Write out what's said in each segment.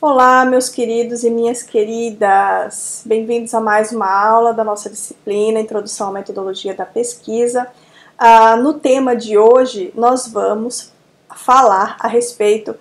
Olá, meus queridos e minhas queridas! Bem-vindos a mais uma aula da nossa disciplina Introdução à Metodologia da Pesquisa. No tema de hoje, nós vamos falar a respeito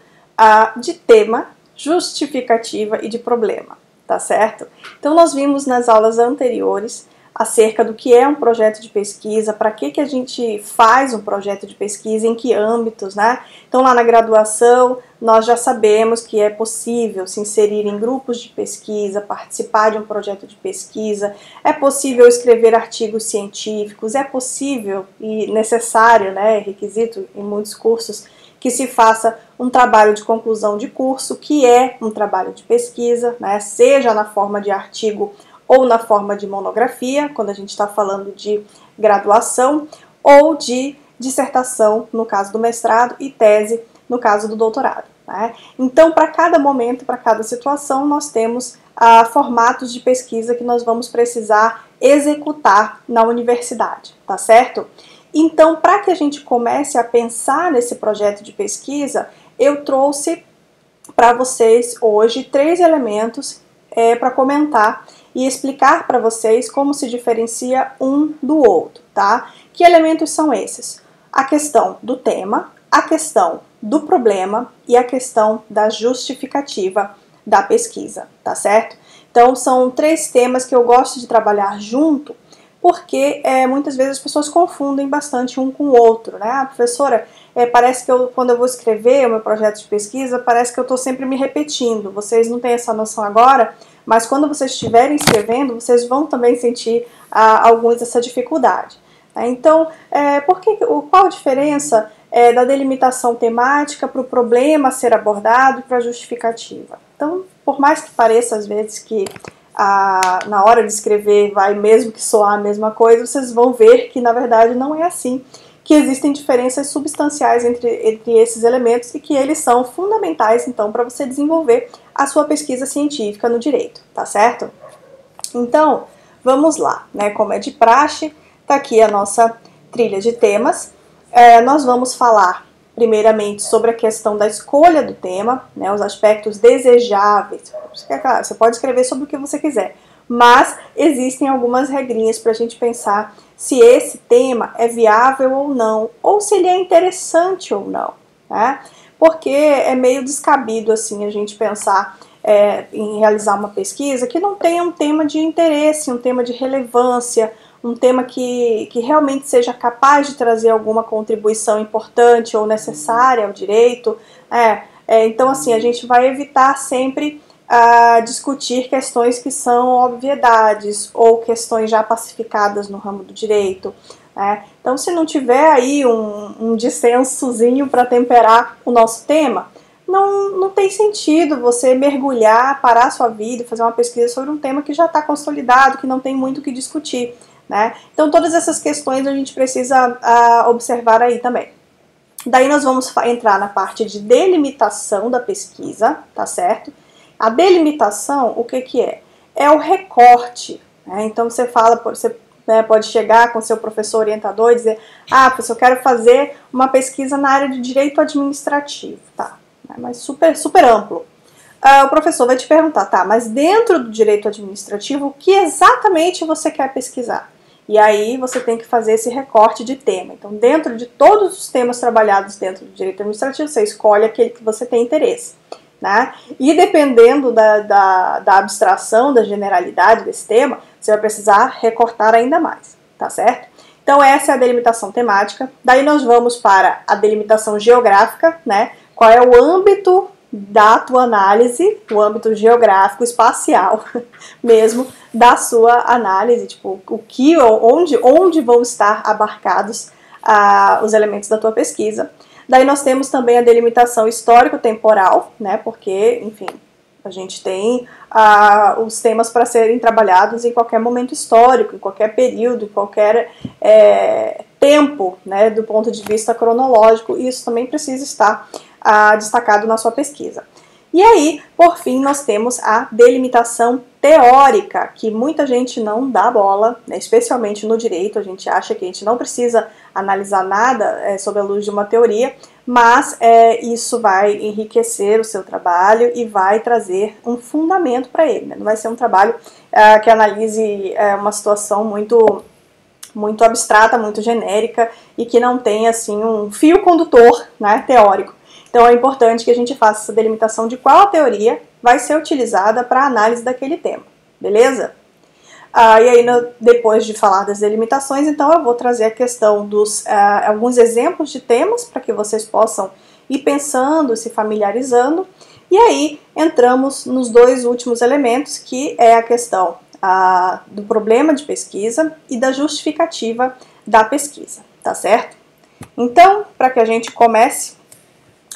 de tema, justificativa e de problema, tá certo? Então, nós vimos nas aulas anteriores acerca do que é um projeto de pesquisa, para que a gente faz um projeto de pesquisa, em que âmbitos, né? Então, lá na graduação, nós já sabemos que é possível se inserir em grupos de pesquisa, participar de um projeto de pesquisa, é possível escrever artigos científicos, é possível e necessário, né, requisito em muitos cursos, que se faça um trabalho de conclusão de curso, que é um trabalho de pesquisa, né, seja na forma de artigo ou na forma de monografia, quando a gente está falando de graduação, ou de dissertação, no caso do mestrado, e tese, no caso do doutorado. Né? Então, para cada momento, para cada situação, nós temos formatos de pesquisa que nós vamos precisar executar na universidade, tá certo? Então, para que a gente comece a pensar nesse projeto de pesquisa, eu trouxe para vocês hoje 3 elementos para comentar e explicar para vocês como se diferencia um do outro, tá? Que elementos são esses? A questão do tema, a questão do problema e a questão da justificativa da pesquisa, tá certo? Então, são 3 temas que eu gosto de trabalhar junto, porque muitas vezes as pessoas confundem bastante um com o outro, né? Professora, parece que quando eu vou escrever o meu projeto de pesquisa, parece que eu estou sempre me repetindo. Vocês não têm essa noção agora, mas quando vocês estiverem escrevendo, vocês vão também sentir alguns dessa dificuldade. Então, qual a diferença da delimitação temática para o problema a ser abordado e para a justificativa? Então, por mais que pareça às vezes que na hora de escrever vai mesmo que soar a mesma coisa, vocês vão ver que na verdade não é assim, que existem diferenças substanciais entre esses elementos e que eles são fundamentais então para você desenvolver a sua pesquisa científica no direito, tá certo? Então, vamos lá, né? Como é de praxe, tá aqui a nossa trilha de temas. Nós vamos falar primeiramente sobre a questão da escolha do tema, né, os aspectos desejáveis. Claro, você pode escrever sobre o que você quiser, mas existem algumas regrinhas para a gente pensar se esse tema é viável ou não, ou se ele é interessante ou não, né? Porque é meio descabido assim a gente pensar em realizar uma pesquisa que não tenha um tema de interesse, um tema de relevância, um tema que realmente seja capaz de trazer alguma contribuição importante ou necessária ao direito. Então, assim, a gente vai evitar sempre discutir questões que são obviedades ou questões já pacificadas no ramo do direito. Então, se não tiver aí um dissensozinho para temperar o nosso tema, não tem sentido você mergulhar, parar a sua vida e fazer uma pesquisa sobre um tema que já está consolidado, que não tem muito o que discutir. Né? Então, todas essas questões a gente precisa observar aí também. Daí nós vamos entrar na parte de delimitação da pesquisa, tá certo? A delimitação, o que é? É o recorte. Né? Então, você pode chegar com seu professor orientador e dizer: professor, eu quero fazer uma pesquisa na área de direito administrativo, tá? Mas super amplo. O professor vai te perguntar, tá, mas dentro do direito administrativo, o que exatamente você quer pesquisar? E aí você tem que fazer esse recorte de tema. Então, dentro de todos os temas trabalhados dentro do direito administrativo, você escolhe aquele que você tem interesse. Né? E dependendo da abstração, da generalidade desse tema, você vai precisar recortar ainda mais, tá certo? Então, essa é a delimitação temática. Daí nós vamos para a delimitação geográfica, né? Qual é o âmbito da tua análise, o âmbito geográfico, espacial mesmo, da sua análise, tipo, onde vão estar abarcados os elementos da tua pesquisa. Daí nós temos também a delimitação histórico-temporal, né, porque, enfim, a gente tem os temas para serem trabalhados em qualquer momento histórico, em qualquer período, em qualquer tempo, né, do ponto de vista cronológico, e isso também precisa estar destacado na sua pesquisa. E aí, por fim, nós temos a delimitação teórica, que muita gente não dá bola, né, especialmente no direito. A gente acha que a gente não precisa analisar nada sob a luz de uma teoria, mas isso vai enriquecer o seu trabalho e vai trazer um fundamento para ele, né? Não vai ser um trabalho que analise uma situação muito abstrata, muito genérica e que não tem assim um fio condutor, né, teórico. Então é importante que a gente faça essa delimitação de qual a teoria vai ser utilizada para a análise daquele tema, beleza? E aí, depois de falar das delimitações, então eu vou trazer a questão dos alguns exemplos de temas para que vocês possam ir pensando, se familiarizando. E aí entramos nos dois últimos elementos, que é a questão do problema de pesquisa e da justificativa da pesquisa, tá certo? Então, para que a gente comece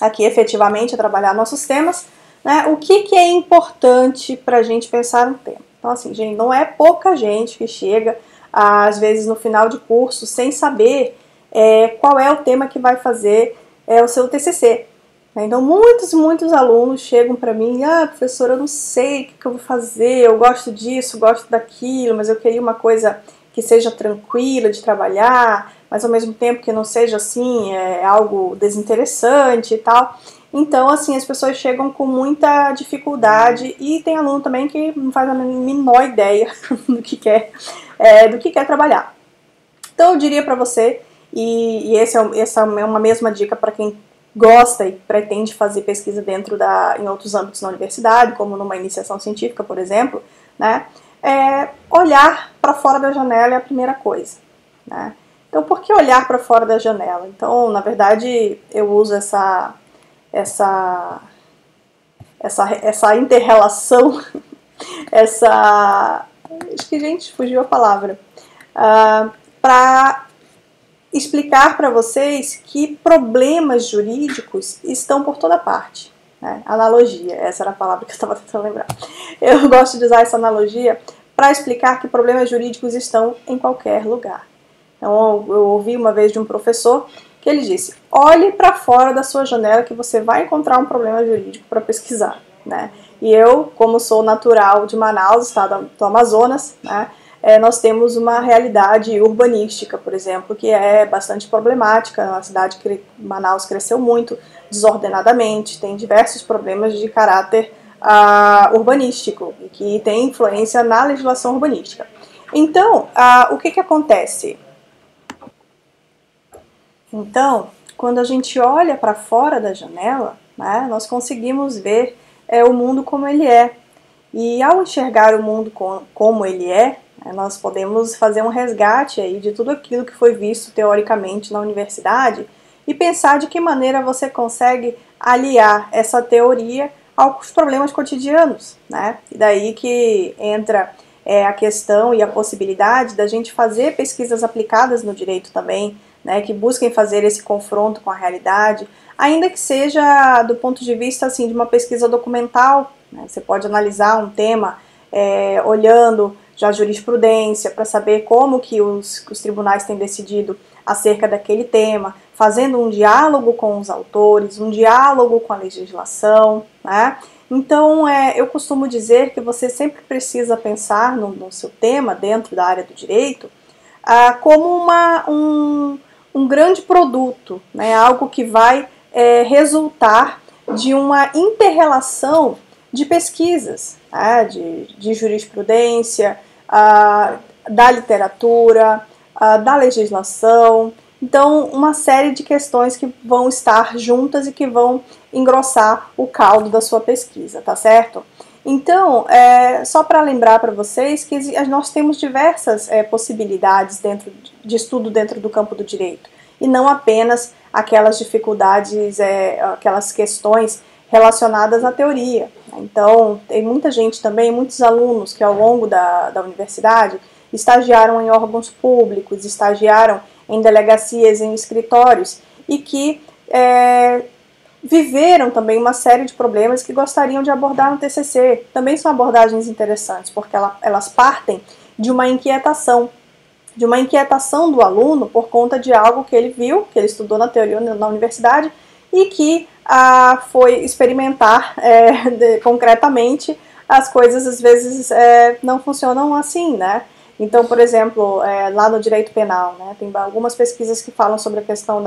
aqui efetivamente a trabalhar nossos temas, né, o que é importante para a gente pensar um tema? Então, assim, gente, não é pouca gente que chega, às vezes, no final de curso, sem saber qual é o tema que vai fazer o seu TCC. Então, muitos alunos chegam para mim, professora, eu não sei o que eu vou fazer, eu gosto disso, gosto daquilo, mas eu queria uma coisa que seja tranquila de trabalhar, mas ao mesmo tempo que não seja, assim, algo desinteressante e tal. Então, assim, as pessoas chegam com muita dificuldade e tem aluno também que não faz a menor ideia do que quer trabalhar. Então, eu diria para você, e essa é uma mesma dica para quem gosta e pretende fazer pesquisa em outros âmbitos na universidade, como numa iniciação científica, por exemplo, né? Olhar para fora da janela é a primeira coisa, né? Então, por que olhar para fora da janela? Então, na verdade, eu uso essa inter-relação, acho que, gente, fugiu a palavra, para explicar para vocês que problemas jurídicos estão por toda parte, né? Analogia, essa era a palavra que eu estava tentando lembrar. Eu gosto de usar essa analogia para explicar que problemas jurídicos estão em qualquer lugar. Então, eu ouvi uma vez de um professor que ele disse: olhe para fora da sua janela que você vai encontrar um problema jurídico para pesquisar, né? E eu, como sou natural de Manaus, estado do Amazonas, né, nós temos uma realidade urbanística, por exemplo, que é bastante problemática. Na cidade que Manaus cresceu muito desordenadamente, tem diversos problemas de caráter urbanístico e que tem influência na legislação urbanística. Então, o que acontece? Então, quando a gente olha para fora da janela, né, nós conseguimos ver o mundo como ele é. E ao enxergar o mundo como ele é, nós podemos fazer um resgate aí de tudo aquilo que foi visto teoricamente na universidade e pensar de que maneira você consegue aliar essa teoria aos problemas cotidianos, né? E daí que entra a questão e a possibilidade da gente fazer pesquisas aplicadas no direito também, né, que busquem fazer esse confronto com a realidade, ainda que seja do ponto de vista assim, de uma pesquisa documental, né? Você pode analisar um tema olhando já a jurisprudência para saber como que os tribunais têm decidido acerca daquele tema, fazendo um diálogo com os autores, um diálogo com a legislação, né? Então, eu costumo dizer que você sempre precisa pensar no seu tema dentro da área do direito como um grande produto, né? Algo que vai resultar de uma inter-relação de pesquisas, né? de jurisprudência, da literatura, da legislação. Então, uma série de questões que vão estar juntas e que vão engrossar o caldo da sua pesquisa, tá certo? Então, só para lembrar para vocês que nós temos diversas possibilidades de estudo dentro do campo do direito, e não apenas aquelas dificuldades, aquelas questões relacionadas à teoria. Então, tem muita gente também, muitos alunos que ao longo da universidade estagiaram em órgãos públicos, estagiaram em delegacias, em escritórios, e que viveram também uma série de problemas que gostariam de abordar no TCC. Também são abordagens interessantes, porque elas partem de uma inquietação do aluno por conta de algo que ele viu, que ele estudou na teoria na universidade, e que foi experimentar concretamente as coisas às vezes não funcionam assim, né? Então, por exemplo, lá no direito penal, né, tem algumas pesquisas que falam sobre a questão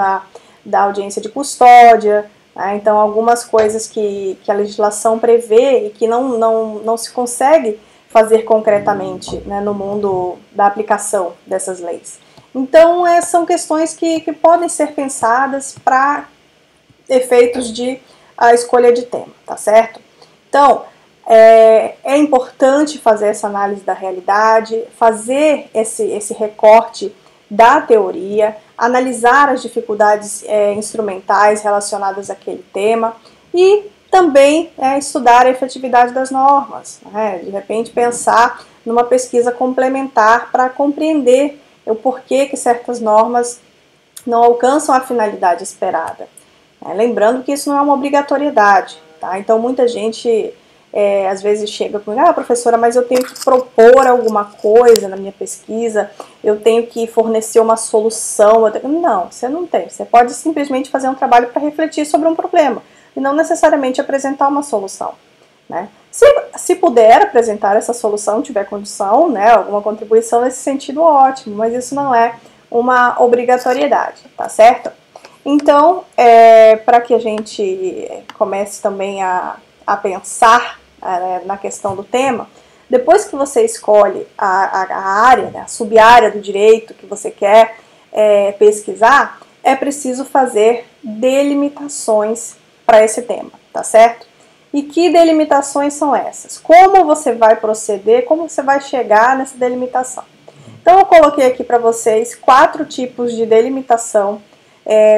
da audiência de custódia, né? Então algumas coisas que a legislação prevê e que não se consegue fazer concretamente, né, no mundo da aplicação dessas leis. Então são questões que podem ser pensadas para efeitos de a escolha de tema, tá certo? Então, é importante fazer essa análise da realidade, fazer esse recorte da teoria, analisar as dificuldades instrumentais relacionadas àquele tema e também estudar a efetividade das normas, né? De repente pensar numa pesquisa complementar para compreender o porquê que certas normas não alcançam a finalidade esperada. Lembrando que isso não é uma obrigatoriedade, tá? Então muita gente às vezes chega comigo, professora, mas eu tenho que propor alguma coisa na minha pesquisa, eu tenho que fornecer uma solução. Não, você não tem. Você pode simplesmente fazer um trabalho para refletir sobre um problema e não necessariamente apresentar uma solução, né? Se puder apresentar essa solução, tiver condição, né, alguma contribuição nesse sentido, ótimo, mas isso não é uma obrigatoriedade, tá certo? Então, para que a gente comece também a pensar na questão do tema, depois que você escolhe a área, né, a sub-área do direito que você quer pesquisar, é preciso fazer delimitações para esse tema, tá certo? E que delimitações são essas? Como você vai proceder, como você vai chegar nessa delimitação? Então, eu coloquei aqui para vocês 4 tipos de delimitação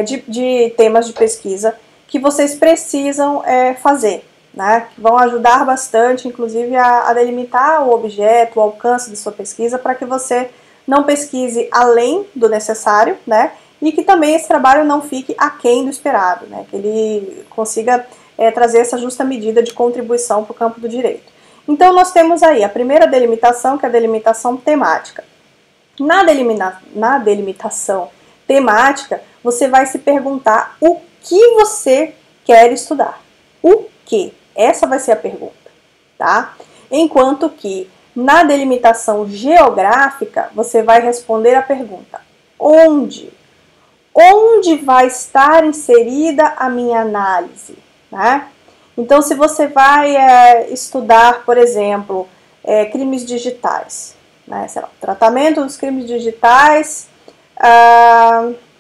de temas de pesquisa que vocês precisam fazer, né? Que vão ajudar bastante, inclusive, a delimitar o objeto, o alcance de sua pesquisa, para que você não pesquise além do necessário, né? E que também esse trabalho não fique aquém do esperado, né? Que ele consiga trazer essa justa medida de contribuição para o campo do direito. Então, nós temos aí a primeira delimitação, que é a delimitação temática. Na delimitação temática, você vai se perguntar o que você quer estudar. O que? Essa vai ser a pergunta, tá? Enquanto que na delimitação geográfica, você vai responder a pergunta: onde? Onde vai estar inserida a minha análise, né? Então, se você vai estudar, por exemplo, crimes digitais, né? Sei lá, tratamento dos crimes digitais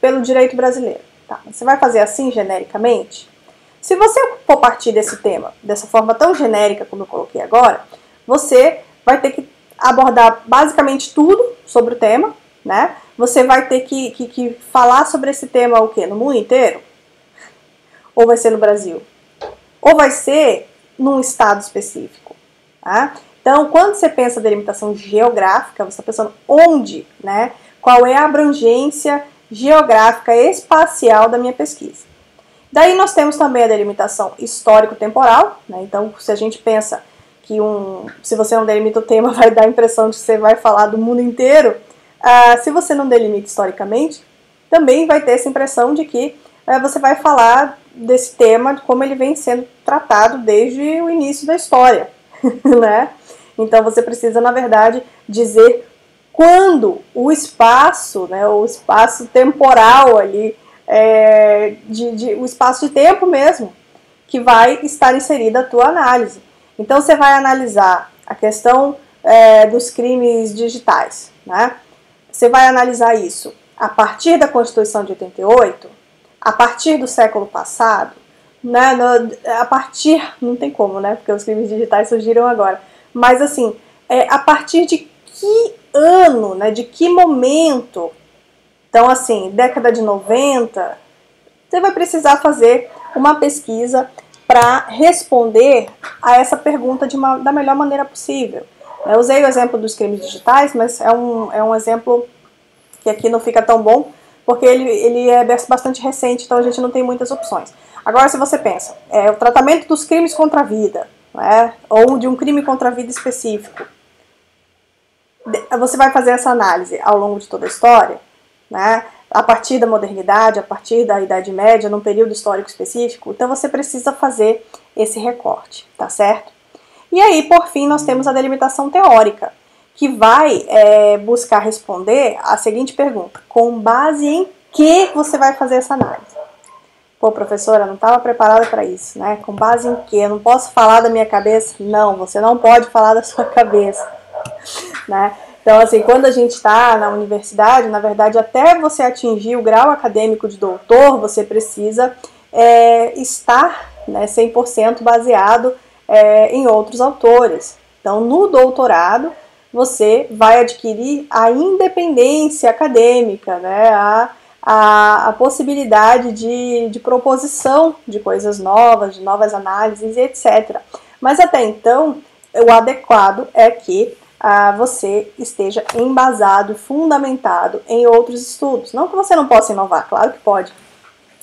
pelo direito brasileiro. Tá? Você vai fazer assim genericamente? Se você for partir desse tema dessa forma tão genérica como eu coloquei agora, você vai ter que abordar basicamente tudo sobre o tema, né? Você vai ter que falar sobre esse tema o quê? No mundo inteiro? Ou vai ser no Brasil? Ou vai ser num estado específico? Tá? Então, quando você pensa em delimitação geográfica, você está pensando onde, né? Qual é a abrangência geográfica espacial da minha pesquisa. Daí nós temos também a delimitação histórico-temporal, né? Então, se a gente pensa que se você não delimita o tema, vai dar a impressão de que você vai falar do mundo inteiro. Se você não delimita historicamente, também vai ter essa impressão de que você vai falar desse tema, de como ele vem sendo tratado desde o início da história, né? Então, você precisa, na verdade, dizer quando o espaço, né, o espaço temporal ali, o espaço de tempo mesmo, que vai estar inserida a tua análise. Então, você vai analisar a questão dos crimes digitais, né? Você vai analisar isso a partir da Constituição de 88, a partir do século passado, né? A partir, não tem como, né? Porque os crimes digitais surgiram agora. Mas, assim, a partir de que ano, né? De que momento? Então, assim, década de 90, você vai precisar fazer uma pesquisa para responder a essa pergunta da melhor maneira possível. Eu usei o exemplo dos crimes digitais, mas é um exemplo que aqui não fica tão bom, porque ele é bastante recente, então a gente não tem muitas opções. Agora, se você pensa, o tratamento dos crimes contra a vida, né, ou de um crime contra a vida específico, você vai fazer essa análise ao longo de toda a história, né, a partir da modernidade, a partir da Idade Média, num período histórico específico, então você precisa fazer esse recorte, tá certo? E aí, por fim, nós temos a delimitação teórica, que vai buscar responder a seguinte pergunta: com base em que você vai fazer essa análise? Pô, professora, eu não estava preparada para isso, né? Com base em quê? Eu não posso falar da minha cabeça? Não, você não pode falar da sua cabeça, né? Então, assim, quando a gente está na universidade, na verdade, até você atingir o grau acadêmico de doutor, você precisa estar, né, 100% baseado em outros autores. Então, no doutorado, você vai adquirir a independência acadêmica, né, a possibilidade de proposição de coisas novas, de novas análises, etc. Mas até então, o adequado é que você esteja embasado, fundamentado em outros estudos. Não que você não possa inovar, claro que pode,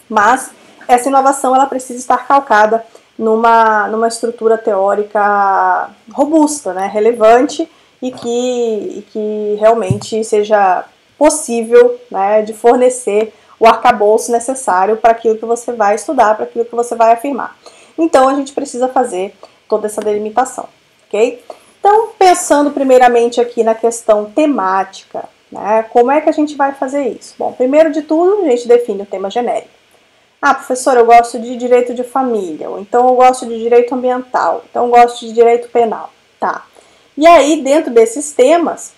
mas essa inovação ela precisa estar calcada numa estrutura teórica robusta, né, relevante e que realmente seja possível, né, de fornecer o arcabouço necessário para aquilo que você vai estudar, para aquilo que você vai afirmar. Então, a gente precisa fazer toda essa delimitação, ok? Então, pensando primeiramente aqui na questão temática, né, como é que a gente vai fazer isso? Bom, primeiro de tudo, a gente define o tema genérico. Ah, professor, eu gosto de direito de família, ou então eu gosto de direito ambiental, então eu gosto de direito penal. Tá. E aí, dentro desses temas,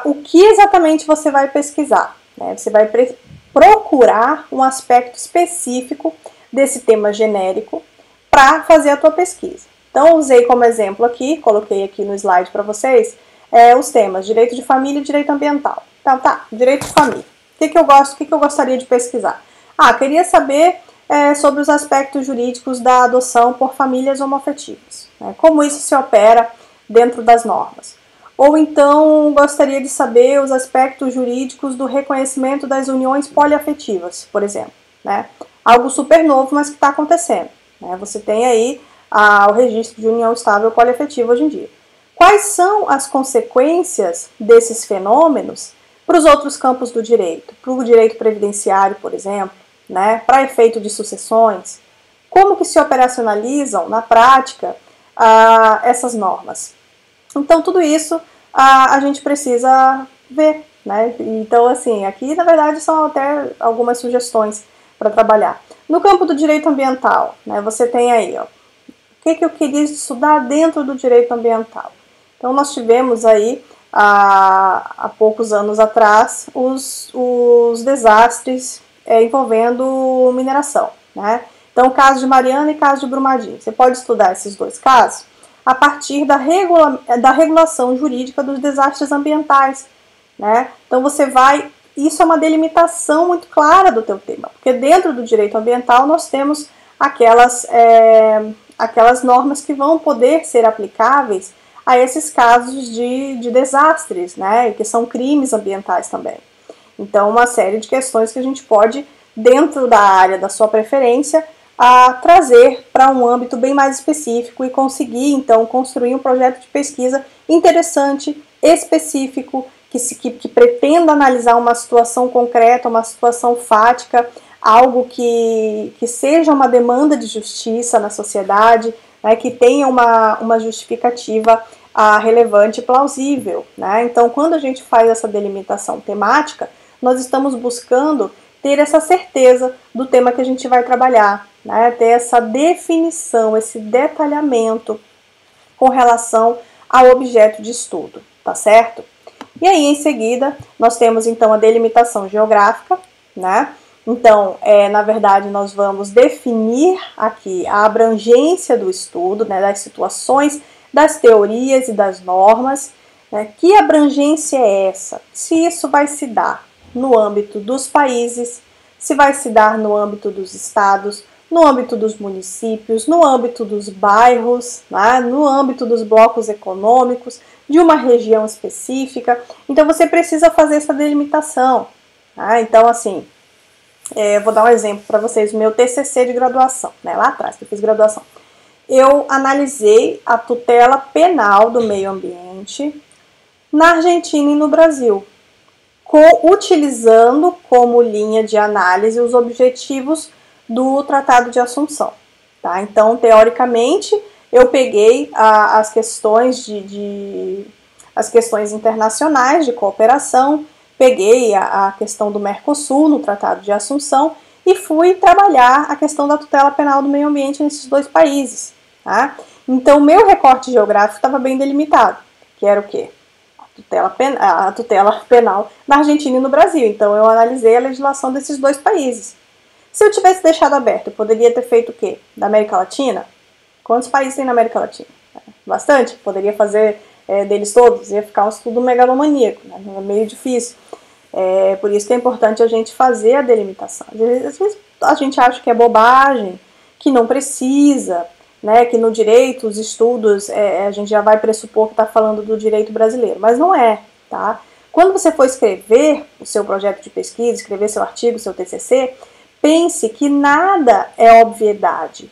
o que exatamente você vai pesquisar? Né? Você vai procurar um aspecto específico desse tema genérico para fazer a tua pesquisa. Então, usei como exemplo aqui, coloquei aqui no slide para vocês, os temas direito de família e direito ambiental. Então, tá, direito de família. O que eu gostaria de pesquisar? Queria saber sobre os aspectos jurídicos da adoção por famílias homoafetivas. Né? Como isso se opera dentro das normas. Ou então, gostaria de saber os aspectos jurídicos do reconhecimento das uniões poliafetivas, por exemplo. Né? Algo super novo, mas que está acontecendo. Né? Você tem aí o registro de união estável poliafetiva hoje em dia. Quais são as consequências desses fenômenos para os outros campos do direito? Para o direito previdenciário, por exemplo, né? Para efeito de sucessões? Como que se operacionalizam na prática essas normas? Então, tudo isso a gente precisa ver, né? Então, assim, aqui, na verdade, são até algumas sugestões para trabalhar. No campo do direito ambiental, né, você tem aí, ó, o que eu queria estudar dentro do direito ambiental. Então, nós tivemos aí, há poucos anos atrás, os desastres envolvendo mineração, né? Então, caso de Mariana e caso de Brumadinho. Você pode estudar esses dois casos a partir da regulação jurídica dos desastres ambientais, né? Então, isso é uma delimitação muito clara do teu tema, porque dentro do direito ambiental nós temos aquelas normas que vão poder ser aplicáveis a esses casos de desastres, né? Que são crimes ambientais também. Então, uma série de questões que a gente pode, dentro da área da sua preferência, trazer para um âmbito bem mais específico e conseguir, então, construir um projeto de pesquisa interessante, específico, que pretenda analisar uma situação concreta, uma situação fática, algo que seja uma demanda de justiça na sociedade, né, que tenha uma justificativa relevante e plausível. Né? Então, quando a gente faz essa delimitação temática, nós estamos buscando ter essa certeza do tema que a gente vai trabalhar, né? Ter essa definição, esse detalhamento com relação ao objeto de estudo, tá certo? E aí, em seguida, nós temos então a delimitação geográfica, né? Então, na verdade, nós vamos definir aqui a abrangência do estudo, né, das situações, das teorias e das normas, né? Que abrangência é essa? Se isso vai se dar no âmbito dos países, se vai se dar no âmbito dos estados, no âmbito dos municípios, no âmbito dos bairros, né, no âmbito dos blocos econômicos, de uma região específica. Então, você precisa fazer essa delimitação. Tá? Então, assim, vou dar um exemplo para vocês, o meu TCC de graduação, né, lá atrás, que eu fiz graduação. Eu analisei a tutela penal do meio ambiente na Argentina e no Brasil, utilizando como linha de análise os objetivos do Tratado de Assunção. Tá? Então, teoricamente, eu peguei as questões as questões internacionais de cooperação, peguei a questão do Mercosul no Tratado de Assunção e fui trabalhar a questão da tutela penal do meio ambiente nesses dois países. Tá? Então, meu recorte geográfico estava bem delimitado, que era o quê? A tutela penal na Argentina e no Brasil. Então, eu analisei a legislação desses dois países. Se eu tivesse deixado aberto, eu poderia ter feito o quê? Da América Latina? Quantos países tem na América Latina? Bastante. Poderia fazer deles todos. Ia ficar um estudo megalomaníaco, né? É meio difícil. Por isso que é importante a gente fazer a delimitação. Às vezes a gente acha que é bobagem, que não precisa, né? Que no direito, os estudos, a gente já vai pressupor que está falando do direito brasileiro. Mas não é, tá? Quando você for escrever o seu projeto de pesquisa, escrever seu artigo, seu TCC, pense que nada é obviedade.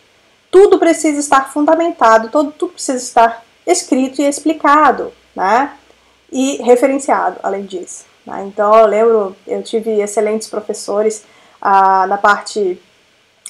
Tudo precisa estar fundamentado, tudo precisa estar escrito e explicado, né? E referenciado, além disso. Né? Então, eu lembro, eu tive excelentes professores na parte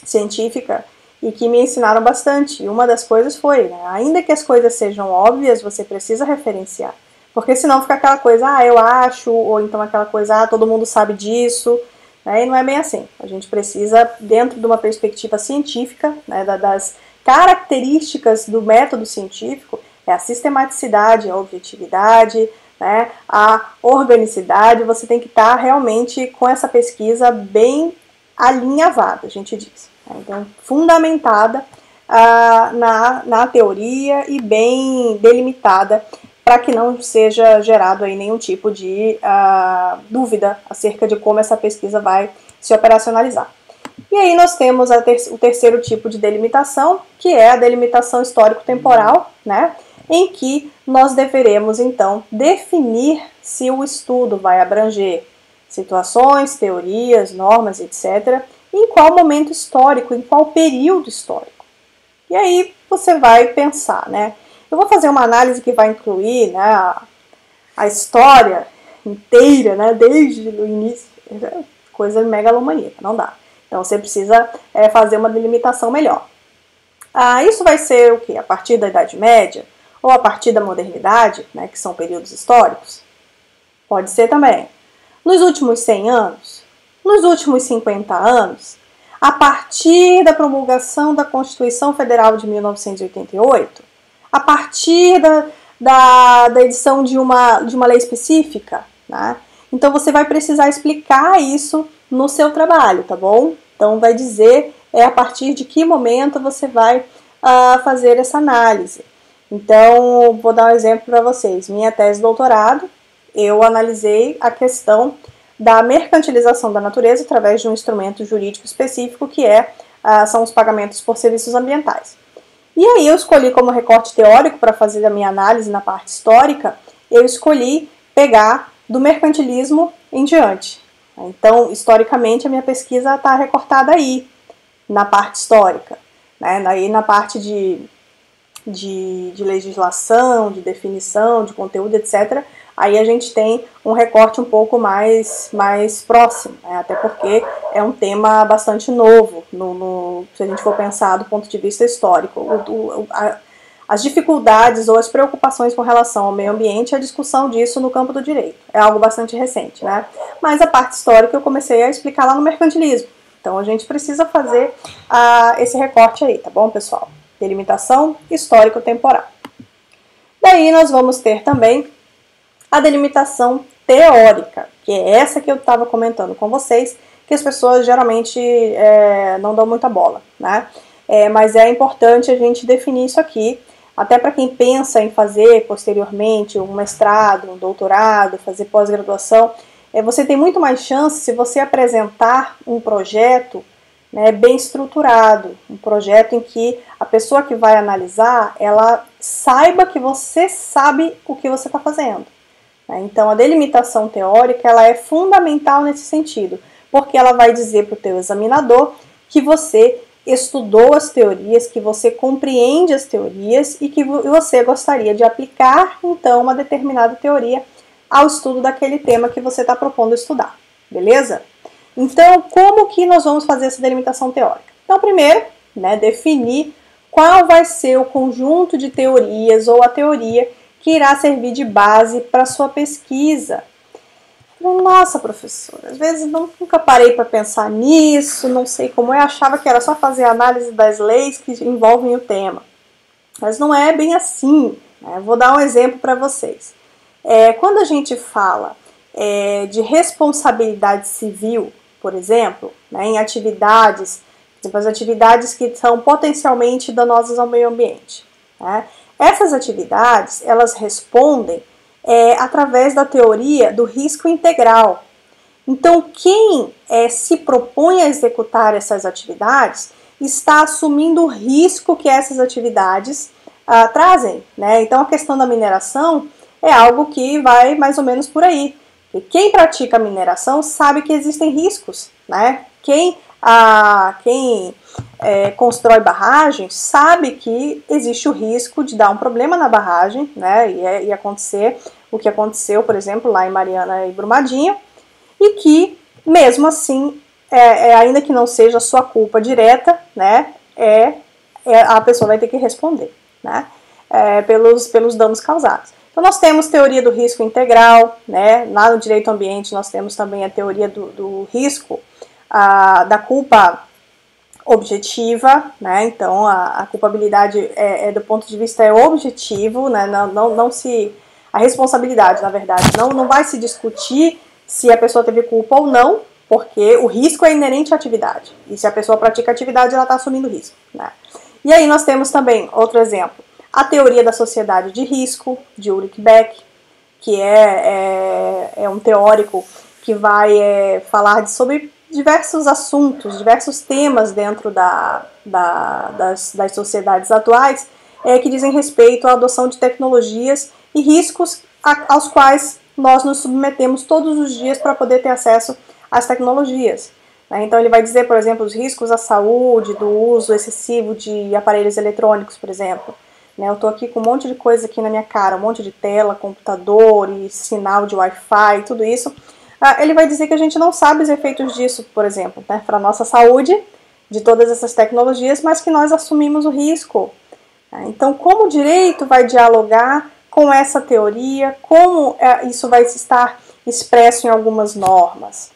científica e que me ensinaram bastante. E uma das coisas foi, né? Ainda que as coisas sejam óbvias, você precisa referenciar. Porque senão fica aquela coisa, eu acho, ou então aquela coisa, todo mundo sabe disso. E não é bem assim. A gente precisa, dentro de uma perspectiva científica, né, das características do método científico, a sistematicidade, a objetividade, né, a organicidade, você tem que estar realmente com essa pesquisa bem alinhavada, a gente diz. Então, fundamentada na teoria e bem delimitada, para que não seja gerado aí nenhum tipo de dúvida acerca de como essa pesquisa vai se operacionalizar. E aí nós temos o terceiro tipo de delimitação, que é a delimitação histórico-temporal, né, em que nós deveremos, então, definir se o estudo vai abranger situações, teorias, normas, etc., em qual momento histórico, em qual período histórico. E aí você vai pensar, né, eu vou fazer uma análise que vai incluir, né, a história inteira, né, desde o início, coisa megalomaníaca, não dá. Então você precisa fazer uma delimitação melhor. Isso vai ser o quê? A partir da Idade Média ou a partir da modernidade, né, que são períodos históricos? Pode ser também. Nos últimos 100 anos, nos últimos 50 anos, a partir da promulgação da Constituição Federal de 1988, a partir da edição de uma lei específica, né? Então você vai precisar explicar isso no seu trabalho, tá bom? Então vai dizer a partir de que momento você vai fazer essa análise. Então, vou dar um exemplo para vocês. Minha tese de doutorado, eu analisei a questão da mercantilização da natureza através de um instrumento jurídico específico que são os pagamentos por serviços ambientais. E aí eu escolhi como recorte teórico para fazer a minha análise na parte histórica, eu escolhi pegar do mercantilismo em diante. Então, historicamente, a minha pesquisa está recortada aí, na parte histórica. Né? Aí na parte de legislação, de definição, de conteúdo, etc., aí a gente tem um recorte um pouco mais próximo, né? Até porque é um tema bastante novo, se a gente for pensar do ponto de vista histórico. As dificuldades ou as preocupações com relação ao meio ambiente, a discussão disso no campo do direito. É algo bastante recente, né? Mas a parte histórica eu comecei a explicar lá no mercantilismo. Então a gente precisa fazer esse recorte aí, tá bom, pessoal? Delimitação histórico-temporal. Daí nós vamos ter também a delimitação teórica, que é essa que eu estava comentando com vocês, que as pessoas geralmente não dão muita bola, né? Mas é importante a gente definir isso aqui, até para quem pensa em fazer posteriormente um mestrado, um doutorado, fazer pós-graduação, você tem muito mais chance se você apresentar um projeto, né, bem estruturado, um projeto em que a pessoa que vai analisar, ela saiba que você sabe o que você está fazendo. Né? Então, a delimitação teórica ela é fundamental nesse sentido, porque ela vai dizer para o teu examinador que você estudou as teorias, que você compreende as teorias e que você gostaria de aplicar, então, uma determinada teoria ao estudo daquele tema que você está propondo estudar, beleza? Então, como que nós vamos fazer essa delimitação teórica? Então, primeiro, né, definir qual vai ser o conjunto de teorias ou a teoria que irá servir de base para a sua pesquisa. Nossa, professora, às vezes nunca parei para pensar nisso, não sei como é, achava que era só fazer análise das leis que envolvem o tema. Mas não é bem assim, né? Vou dar um exemplo para vocês. Quando a gente fala de responsabilidade civil, por exemplo, né, em atividades, tipo as atividades que são potencialmente danosas ao meio ambiente, né? Essas atividades, elas respondem através da teoria do risco integral. Então, quem se propõe a executar essas atividades está assumindo o risco que essas atividades trazem, né? Então, a questão da mineração é algo que vai mais ou menos por aí. E quem pratica a mineração sabe que existem riscos, né? Quem constrói barragens sabe que existe o risco de dar um problema na barragem, né? E acontecer o que aconteceu, por exemplo, lá em Mariana e Brumadinho, e que, mesmo assim, ainda que não seja sua culpa direta, né? A pessoa vai ter que responder, né? Pelos danos causados. Então, nós temos teoria do risco integral, né? Lá no direito ao ambiente, nós temos também a teoria do risco, da culpa objetiva, né? Então, a culpabilidade do ponto de vista objetivo, né? A responsabilidade, na verdade, não vai se discutir se a pessoa teve culpa ou não, porque o risco é inerente à atividade. E se a pessoa pratica a atividade, ela está assumindo risco, né? E aí nós temos também, outro exemplo, a teoria da sociedade de risco, de Ulrich Beck, que é um teórico que vai falar sobre diversos assuntos, diversos temas dentro das sociedades atuais que dizem respeito à adoção de tecnologias e riscos aos quais nós nos submetemos todos os dias para poder ter acesso às tecnologias. Então ele vai dizer, por exemplo, os riscos à saúde, do uso excessivo de aparelhos eletrônicos, por exemplo. Eu estou aqui com um monte de coisa aqui na minha cara, um monte de tela, computador e sinal de Wi-Fi, tudo isso. Ele vai dizer que a gente não sabe os efeitos disso, por exemplo, né, para a nossa saúde, de todas essas tecnologias, mas que nós assumimos o risco. Então, como o direito vai dialogar com essa teoria, como isso vai estar expresso em algumas normas?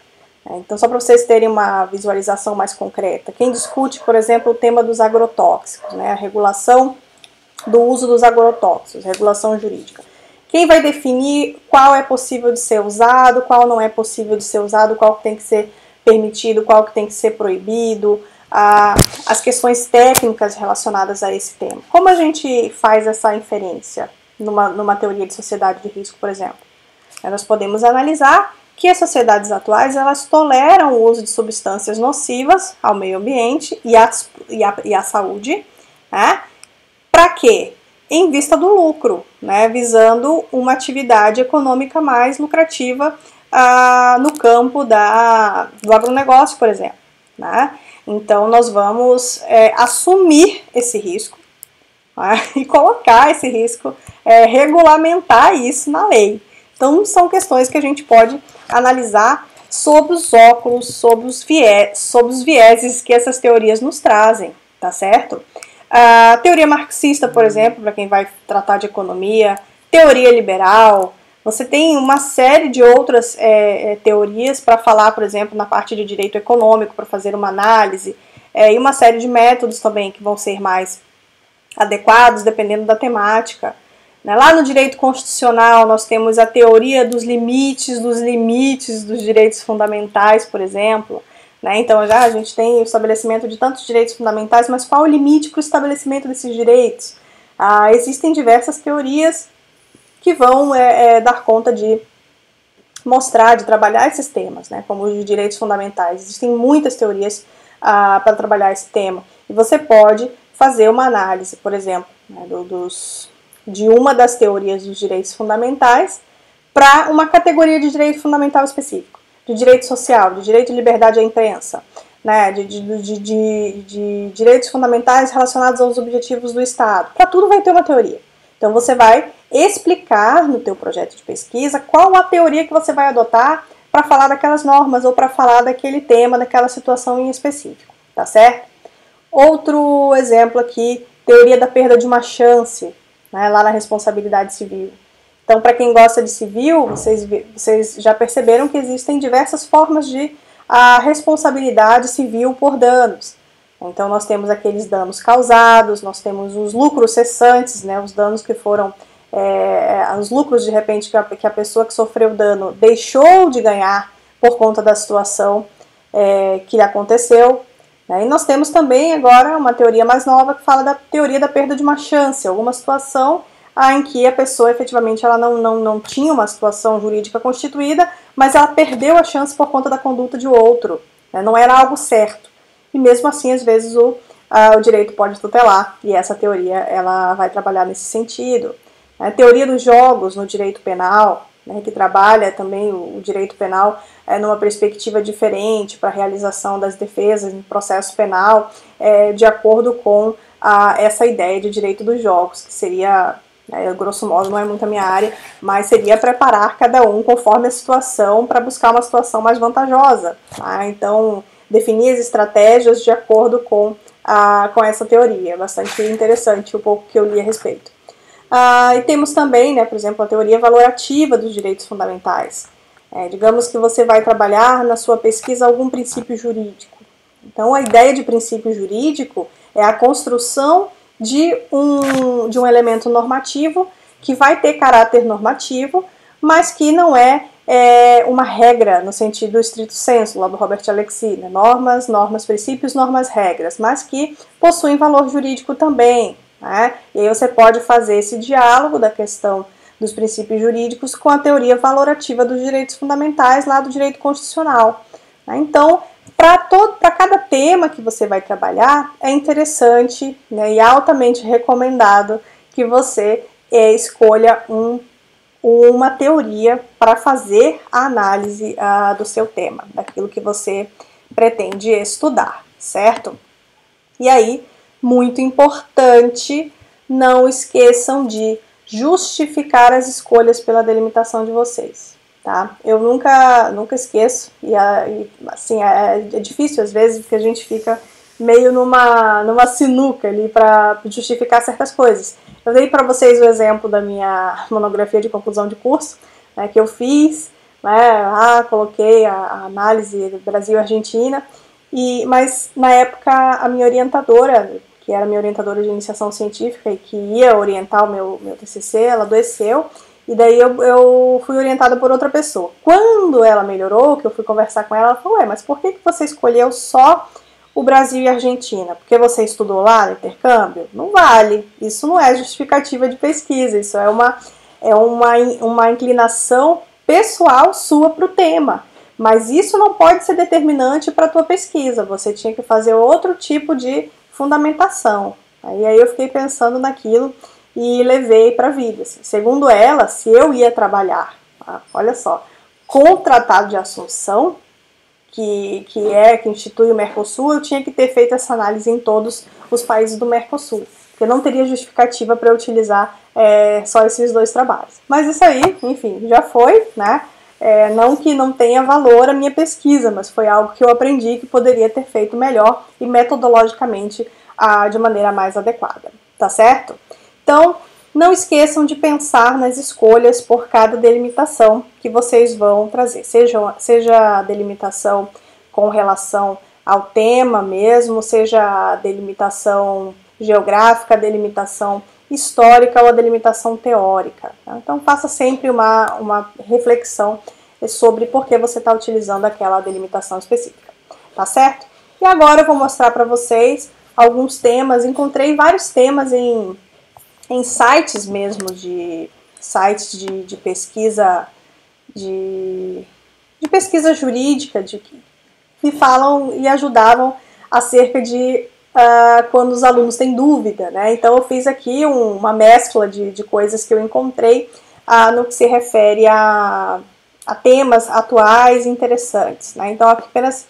Então, só para vocês terem uma visualização mais concreta, quem discute, por exemplo, o tema dos agrotóxicos, né, a regulação do uso dos agrotóxicos, regulação jurídica. Quem vai definir qual é possível de ser usado, qual não é possível de ser usado, qual tem que ser permitido, qual que tem que ser proibido, as questões técnicas relacionadas a esse tema. Como a gente faz essa inferência numa teoria de sociedade de risco, por exemplo? Nós podemos analisar que as sociedades atuais elas toleram o uso de substâncias nocivas ao meio ambiente e à saúde, né? Para quê? Em vista do lucro, né? Visando uma atividade econômica mais lucrativa no campo do agronegócio, por exemplo, né? Então, nós vamos assumir esse risco, né? E colocar esse risco, regulamentar isso na lei. Então, são questões que a gente pode analisar sob os óculos, sob os vieses que essas teorias nos trazem, tá certo? A teoria marxista, por exemplo, para quem vai tratar de economia, teoria liberal, você tem uma série de outras teorias para falar, por exemplo, na parte de direito econômico, para fazer uma análise, e uma série de métodos também que vão ser mais adequados, dependendo da temática. Lá no direito constitucional, nós temos a teoria dos limites dos direitos fundamentais, por exemplo. Então, já a gente tem o estabelecimento de tantos direitos fundamentais, mas qual o limite para o estabelecimento desses direitos? Existem diversas teorias que vão dar conta de mostrar, de trabalhar esses temas, né, como os direitos fundamentais. Existem muitas teorias para trabalhar esse tema. E você pode fazer uma análise, por exemplo, né, de uma das teorias dos direitos fundamentais para uma categoria de direito fundamental específico, de direito social, de direito de liberdade à imprensa, né, de direitos fundamentais relacionados aos objetivos do Estado. Para tudo vai ter uma teoria. Então você vai explicar no teu projeto de pesquisa qual a teoria que você vai adotar para falar daquelas normas ou para falar daquele tema, daquela situação em específico, tá certo? Outro exemplo aqui, teoria da perda de uma chance, né, lá na responsabilidade civil. Então, para quem gosta de civil, vocês já perceberam que existem diversas formas de responsabilidade civil por danos. Então, nós temos aqueles danos causados, nós temos os lucros cessantes, né, os danos que foram, os lucros de repente que a pessoa que sofreu dano deixou de ganhar por conta da situação que lhe aconteceu. E nós temos também agora uma teoria mais nova que fala da teoria da perda de uma chance, alguma situação em que a pessoa efetivamente ela não tinha uma situação jurídica constituída, mas ela perdeu a chance por conta da conduta de outro, né? Não era algo certo. E mesmo assim, às vezes, o direito pode tutelar, e essa teoria ela vai trabalhar nesse sentido. A teoria dos jogos no direito penal, né, que trabalha também o direito penal numa perspectiva diferente para a realização das defesas no processo penal, de acordo com essa ideia de direito dos jogos, que seria, grosso modo, não é muito a minha área, mas seria preparar cada um conforme a situação para buscar uma situação mais vantajosa. Tá? Então, definir as estratégias de acordo com essa teoria. Bastante interessante o pouco que eu li a respeito. E temos também, né, por exemplo, a teoria valorativa dos direitos fundamentais. Digamos que você vai trabalhar na sua pesquisa algum princípio jurídico. Então, a ideia de princípio jurídico é a construção de um elemento normativo que vai ter caráter normativo, mas que não é uma regra no sentido estrito sensu, lá do Robert Alexy, né? Normas, princípios, normas, regras, mas que possuem valor jurídico também. Né? E aí você pode fazer esse diálogo da questão dos princípios jurídicos com a teoria valorativa dos direitos fundamentais lá do direito constitucional. Né? Então, para cada tema que você vai trabalhar, é interessante, né, e altamente recomendado que você escolha uma teoria para fazer a análise do seu tema, daquilo que você pretende estudar, certo? E aí, muito importante, não esqueçam de justificar as escolhas pela delimitação de vocês, tá? Eu nunca esqueço, e assim, é difícil às vezes, porque a gente fica meio numa sinuca ali para justificar certas coisas. Eu dei para vocês o exemplo da minha monografia de conclusão de curso, né, que eu fiz, né, coloquei a análise do Brasil e Argentina, mas na época a minha orientadora, que era minha orientadora de iniciação científica e que ia orientar o meu TCC, ela adoeceu, e daí eu fui orientada por outra pessoa. Quando ela melhorou, que eu fui conversar com ela falou, mas por que você escolheu só o Brasil e a Argentina? Porque você estudou lá no intercâmbio? Não vale, isso não é justificativa de pesquisa, isso é uma inclinação pessoal sua para o tema. Mas isso não pode ser determinante para a tua pesquisa, você tinha que fazer outro tipo de fundamentação. Aí eu fiquei pensando naquilo e levei para a vida. Assim. Segundo ela, se eu ia trabalhar, olha só, com o Tratado de Assunção, que institui o Mercosul, eu tinha que ter feito essa análise em todos os países do Mercosul, porque não teria justificativa para eu utilizar só esses dois trabalhos. Mas isso aí, enfim, já foi, né? Não que não tenha valor a minha pesquisa, mas foi algo que eu aprendi que poderia ter feito melhor e metodologicamente de maneira mais adequada, tá certo? Então, não esqueçam de pensar nas escolhas por cada delimitação que vocês vão trazer, seja a delimitação com relação ao tema mesmo, seja a delimitação geográfica, a delimitação histórica ou a delimitação teórica. Tá? Então, faça sempre uma reflexão sobre por que você está utilizando aquela delimitação específica, tá certo? E agora eu vou mostrar para vocês alguns temas, encontrei vários temas em sites mesmo, sites de pesquisa, de pesquisa jurídica, que falam e ajudavam acerca de quando os alunos têm dúvida, né? Então eu fiz aqui uma mescla de coisas que eu encontrei no que se refere a temas atuais e interessantes, né? Então aqui apenas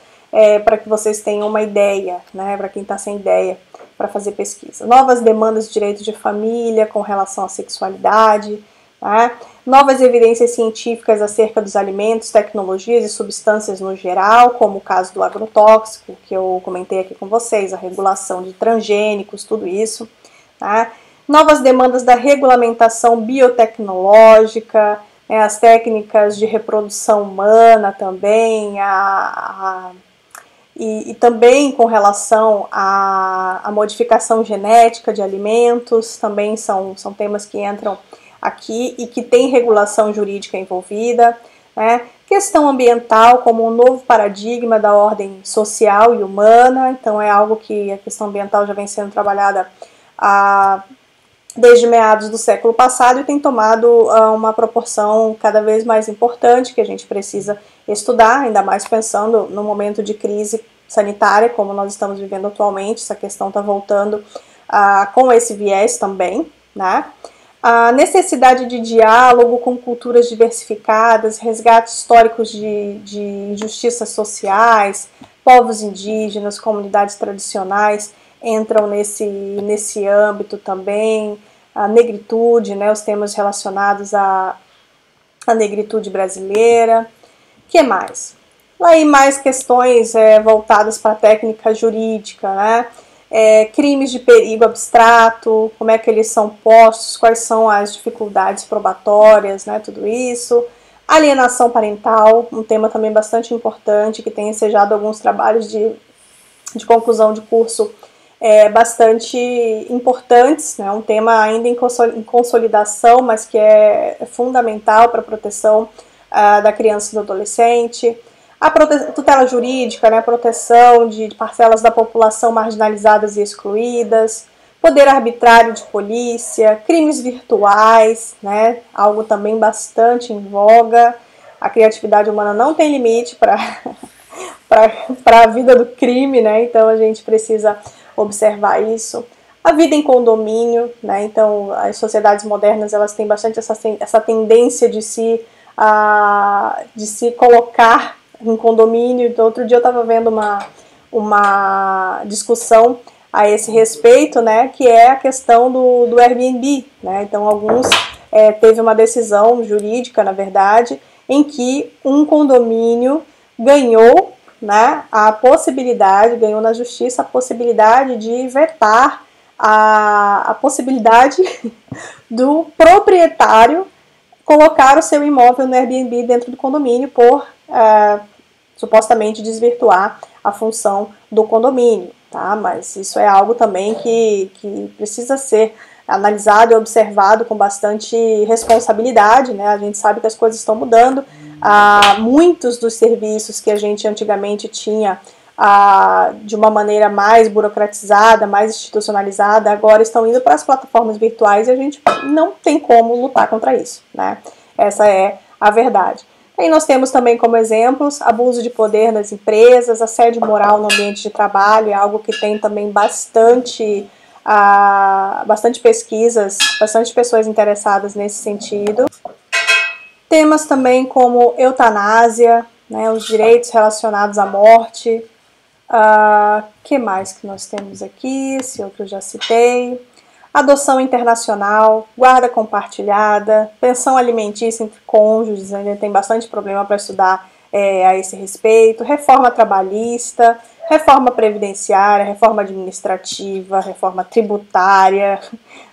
para que vocês tenham uma ideia, né? Para quem está sem ideia, para fazer pesquisa. Novas demandas de direito de família com relação à sexualidade, tá? Novas evidências científicas acerca dos alimentos, tecnologias e substâncias no geral, como o caso do agrotóxico, que eu comentei aqui com vocês, a regulação de transgênicos, tudo isso. Tá? novas demandas da regulamentação biotecnológica, as técnicas de reprodução humana também, e também com relação à modificação genética de alimentos, também são temas que entram aqui e que tem regulação jurídica envolvida, né? Questão ambiental como um novo paradigma da ordem social e humana, então é algo que a questão ambiental já vem sendo trabalhada desde meados do século passado e tem tomado uma proporção cada vez mais importante que a gente precisa estudar, ainda mais pensando no momento de crise sanitária como nós estamos vivendo atualmente. Essa questão está voltando com esse viés também, né? A necessidade de diálogo com culturas diversificadas, resgates históricos de injustiças sociais, povos indígenas, comunidades tradicionais entram nesse âmbito também, a negritude, né, os temas relacionados à negritude brasileira. Que mais? Aí mais questões voltadas para a técnica jurídica, né? Crimes de perigo abstrato, como é que eles são postos, quais são as dificuldades probatórias, né, tudo isso. Alienação parental, um tema também bastante importante, que tem ensejado alguns trabalhos de conclusão de curso bastante importantes, né, um tema ainda em consolidação, mas que é fundamental para a proteção da criança e do adolescente. A tutela jurídica, né, a proteção de parcelas da população marginalizadas e excluídas, poder arbitrário de polícia, crimes virtuais, né, algo também bastante em voga. A criatividade humana não tem limite para a vida do crime, né, então a gente precisa observar isso. A vida em condomínio, né, então as sociedades modernas elas têm bastante essa tendência de se colocar em condomínio. Então, outro dia eu estava vendo uma discussão a esse respeito, né, que é a questão do Airbnb, né, então teve uma decisão jurídica, na verdade, em que um condomínio ganhou, né, ganhou na justiça a possibilidade de vetar a possibilidade do proprietário colocar o seu imóvel no Airbnb dentro do condomínio por supostamente desvirtuar a função do condomínio, tá? Mas isso é algo também que precisa ser analisado e observado com bastante responsabilidade, né? A gente sabe que as coisas estão mudando, muitos dos serviços que a gente antigamente tinha de uma maneira mais burocratizada, mais institucionalizada, agora estão indo para as plataformas virtuais e a gente não tem como lutar contra isso, né? Essa é a verdade. E nós temos também como exemplos abuso de poder nas empresas, assédio moral no ambiente de trabalho, é algo que tem também bastante pesquisas, bastante pessoas interessadas nesse sentido. Temas também como eutanásia, né, os direitos relacionados à morte. Que mais que nós temos aqui? Esse outro eu já citei. Adoção internacional, guarda compartilhada, pensão alimentícia entre cônjuges, ainda tem bastante problema para estudar a esse respeito, reforma trabalhista, reforma previdenciária, reforma administrativa, reforma tributária,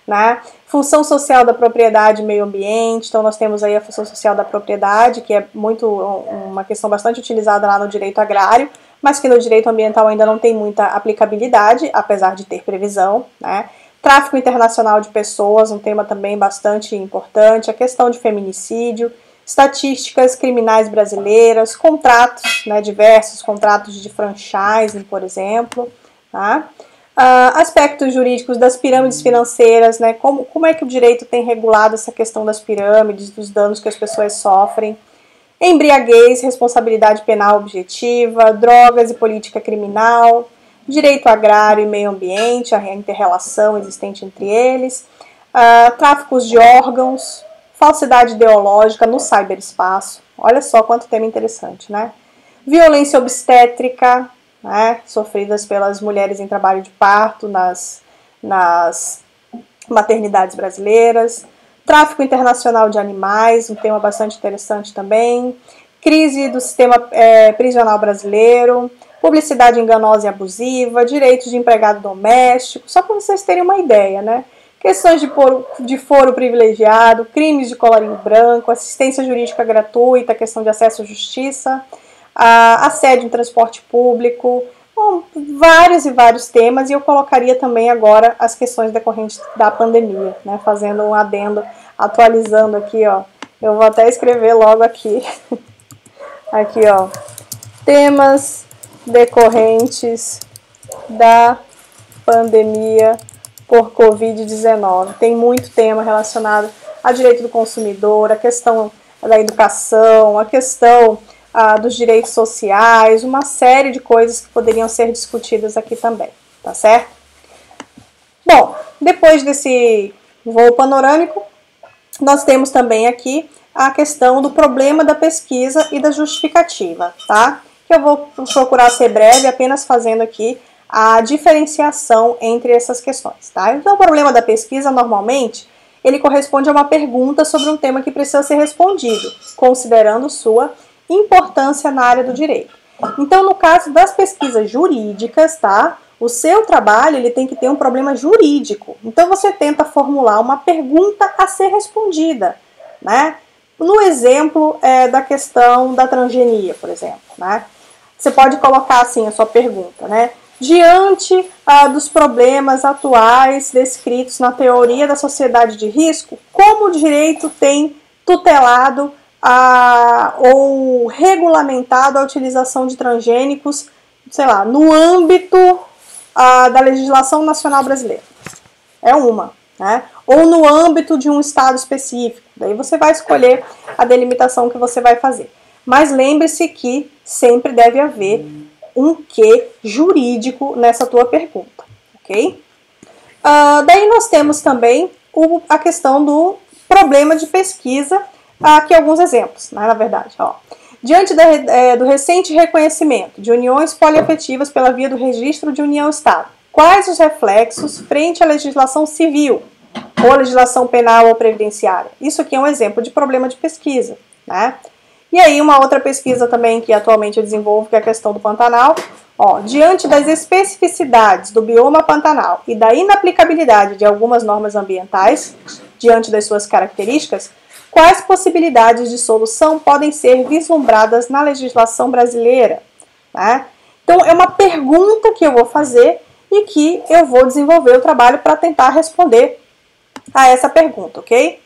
né? Função social da propriedade e meio ambiente. Então nós temos aí a função social da propriedade, que é uma questão bastante utilizada lá no direito agrário, mas que no direito ambiental ainda não tem muita aplicabilidade, apesar de ter previsão, né? Tráfico internacional de pessoas, um tema também bastante importante, a questão de feminicídio, estatísticas criminais brasileiras, contratos, né, diversos contratos de franchising, por exemplo, tá? Aspectos jurídicos das pirâmides financeiras, né, como é que o direito tem regulado essa questão das pirâmides, dos danos que as pessoas sofrem, embriaguez, responsabilidade penal objetiva, drogas e política criminal, direito agrário e meio ambiente, a inter-relação existente entre eles, tráficos de órgãos, falsidade ideológica no cyberespaço, olha só quanto tema interessante, né? Violência obstétrica, né, sofridas pelas mulheres em trabalho de parto nas maternidades brasileiras, tráfico internacional de animais, um tema bastante interessante também, crise do sistema prisional brasileiro, publicidade enganosa e abusiva, direitos de empregado doméstico, só para vocês terem uma ideia, né? questões de foro privilegiado, crimes de colarinho branco, assistência jurídica gratuita, questão de acesso à justiça, assédio em transporte público, bom, vários e vários temas, e eu colocaria também agora as questões decorrentes da pandemia, né, fazendo um adendo, atualizando aqui, ó, eu vou até escrever logo aqui, aqui, ó, temas decorrentes da pandemia por Covid-19. Tem muito tema relacionado a direito do consumidor, a questão da educação, a questão dos direitos sociais, uma série de coisas que poderiam ser discutidas aqui também, tá certo? Bom, depois desse voo panorâmico, nós temos também aqui a questão do problema da pesquisa e da justificativa, tá? Que eu vou procurar ser breve, apenas fazendo aqui a diferenciação entre essas questões, tá? Então, o problema da pesquisa, normalmente, ele corresponde a uma pergunta sobre um tema que precisa ser respondido, considerando sua importância na área do direito. Então, no caso das pesquisas jurídicas, tá? O seu trabalho, ele tem que ter um problema jurídico. Então, você tenta formular uma pergunta a ser respondida, né? No exemplo da questão da transgenia, por exemplo, né? Você pode colocar assim a sua pergunta, né? Diante dos problemas atuais descritos na teoria da sociedade de risco, como o direito tem tutelado ou regulamentado a utilização de transgênicos, sei lá, no âmbito da legislação nacional brasileira? É uma, né? Ou no âmbito de um estado específico. Daí você vai escolher a delimitação que você vai fazer. Mas lembre-se que sempre deve haver um quê jurídico nessa tua pergunta, ok? Daí nós temos também a questão do problema de pesquisa, aqui alguns exemplos, né, na verdade. Ó. Diante do recente reconhecimento de uniões poliafetivas pela via do registro de união-estado, quais os reflexos frente à legislação civil, ou legislação penal ou previdenciária? Isso aqui é um exemplo de problema de pesquisa, né? E aí uma outra pesquisa também que atualmente eu desenvolvo, que é a questão do Pantanal. Ó, diante das especificidades do bioma Pantanal e da inaplicabilidade de algumas normas ambientais, diante das suas características, quais possibilidades de solução podem ser vislumbradas na legislação brasileira? Né? Então é uma pergunta que eu vou fazer e que eu vou desenvolver o trabalho para tentar responder a essa pergunta, ok?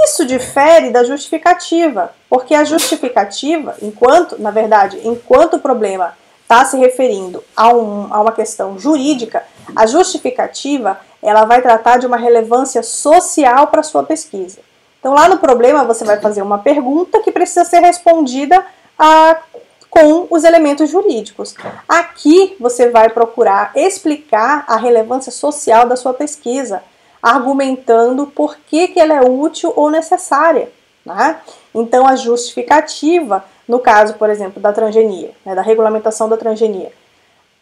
Isso difere da justificativa, porque a justificativa, enquanto o problema está se referindo a uma questão jurídica, a justificativa ela vai tratar de uma relevância social para a sua pesquisa. Então, lá no problema, você vai fazer uma pergunta que precisa ser respondida com os elementos jurídicos. Aqui, você vai procurar explicar a relevância social da sua pesquisa, argumentando por que ela é útil ou necessária, né? Então, a justificativa, no caso, por exemplo, da transgenia, né, da regulamentação da transgenia,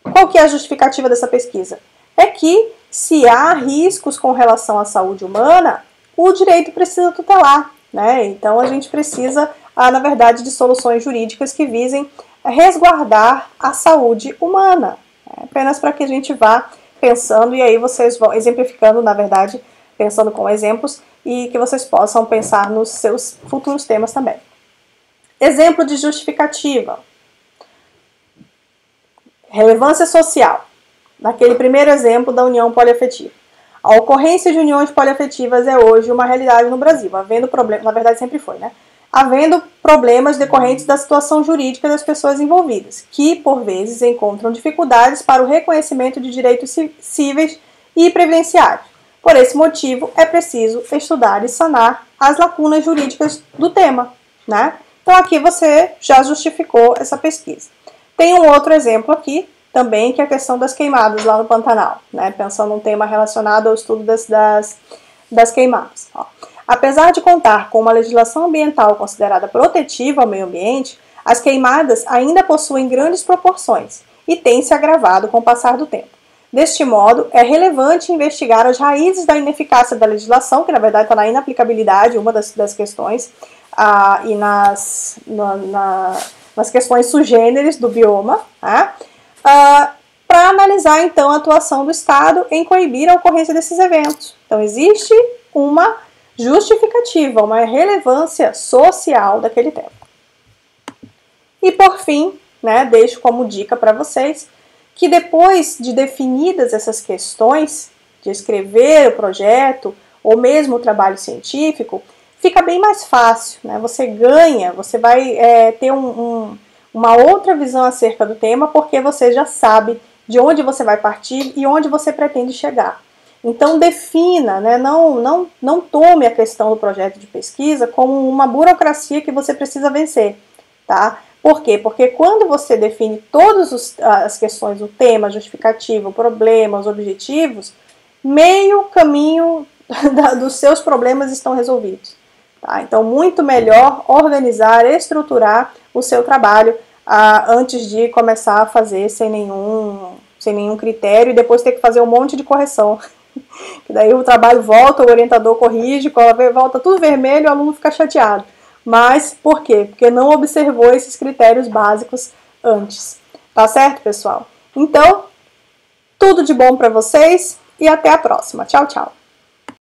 qual que é a justificativa dessa pesquisa? É que, se há riscos com relação à saúde humana, o direito precisa tutelar, né? Então, a gente precisa, na verdade, de soluções jurídicas que visem resguardar a saúde humana, né? Apenas para que a gente vá pensando, e aí vocês vão exemplificando, na verdade, pensando com exemplos, e que vocês possam pensar nos seus futuros temas também. Exemplo de justificativa. Relevância social. Naquele primeiro exemplo da união poliafetiva. A ocorrência de uniões poliafetivas é hoje uma realidade no Brasil, havendo problemas, na verdade sempre foi, né? Havendo problemas decorrentes da situação jurídica das pessoas envolvidas, que, por vezes, encontram dificuldades para o reconhecimento de direitos cíveis e previdenciários. Por esse motivo, é preciso estudar e sanar as lacunas jurídicas do tema, né? Então, aqui você já justificou essa pesquisa. Tem um outro exemplo aqui, também, que é a questão das queimadas lá no Pantanal, né? Pensando num tema relacionado ao estudo das queimadas. Ó. Apesar de contar com uma legislação ambiental considerada protetiva ao meio ambiente, as queimadas ainda possuem grandes proporções e têm se agravado com o passar do tempo. Deste modo, é relevante investigar as raízes da ineficácia da legislação, que na verdade está na inaplicabilidade, uma das questões, e nas questões sui generis do bioma, para analisar então a atuação do Estado em coibir a ocorrência desses eventos. Então existe uma justificativa, uma relevância social daquele tema. E por fim, né, deixo como dica para vocês que depois de definidas essas questões, de escrever o projeto ou mesmo o trabalho científico, fica bem mais fácil, né? Você ganha, você vai ter uma outra visão acerca do tema, porque você já sabe de onde você vai partir e onde você pretende chegar. Então defina, né? Não tome a questão do projeto de pesquisa como uma burocracia que você precisa vencer, tá? Por quê? Porque quando você define todas as questões do tema, justificativo, problema, os objetivos, meio caminho dos seus problemas estão resolvidos. Tá? Então, muito melhor organizar, estruturar o seu trabalho antes de começar a fazer sem nenhum critério e depois ter que fazer um monte de correção. Que daí o trabalho volta, o orientador corrige, volta tudo vermelho, o aluno fica chateado. Mas por quê? Porque não observou esses critérios básicos antes. Tá certo, pessoal? Então, tudo de bom para vocês e até a próxima. Tchau, tchau!